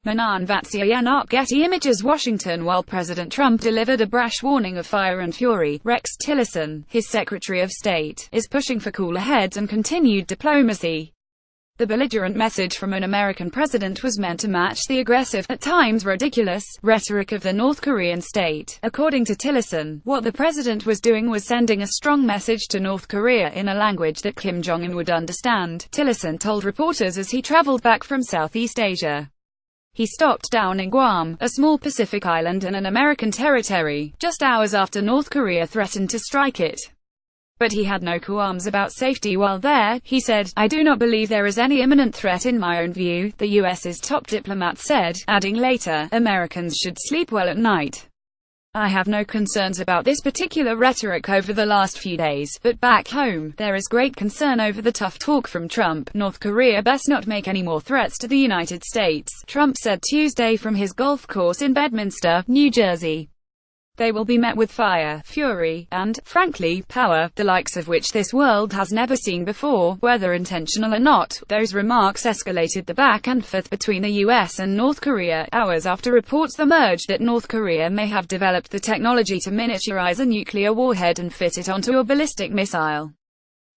Manan Vatsyayana, Getty Images, Washington. While President Trump delivered a brash warning of fire and fury, Rex Tillerson, his Secretary of State, is pushing for cooler heads and continued diplomacy. The belligerent message from an American president was meant to match the aggressive, at times ridiculous, rhetoric of the North Korean state. According to Tillerson, what the president was doing was sending a strong message to North Korea in a language that Kim Jong-un would understand, Tillerson told reporters as he traveled back from Southeast Asia. He stopped down in Guam, a small Pacific island and an American territory, just hours after North Korea threatened to strike it. But he had no qualms about safety while there. He said, "I do not believe there is any imminent threat in my own view," the U.S.'s top diplomat said, adding later, "Americans should sleep well at night. I have no concerns about this particular rhetoric over the last few days, but back home, there is great concern over the tough talk from Trump. North Korea best not make any more threats to the United States," Trump said Tuesday from his golf course in Bedminster, New Jersey. "They will be met with fire, fury, and, frankly, power, the likes of which this world has never seen before, whether intentional or not." Those remarks escalated the back and forth between the US and North Korea, hours after reports emerged that North Korea may have developed the technology to miniaturize a nuclear warhead and fit it onto a ballistic missile.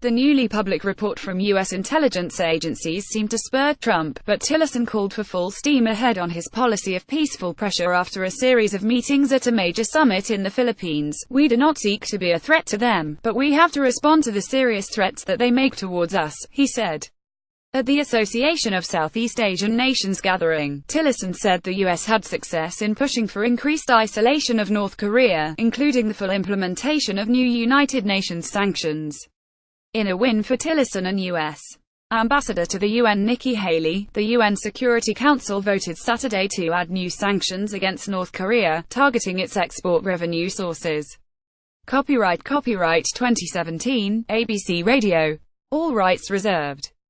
The newly public report from U.S. intelligence agencies seemed to spur Trump, but Tillerson called for full steam ahead on his policy of peaceful pressure after a series of meetings at a major summit in the Philippines. "We do not seek to be a threat to them, but we have to respond to the serious threats that they make towards us," he said. At the Association of Southeast Asian Nations gathering, Tillerson said the U.S. had success in pushing for increased isolation of North Korea, including the full implementation of new United Nations sanctions. In a win for Tillerson and U.S. Ambassador to the UN Nikki Haley, the UN Security Council voted Saturday to add new sanctions against North Korea, targeting its export revenue sources. Copyright 2017, ABC Radio. All rights reserved.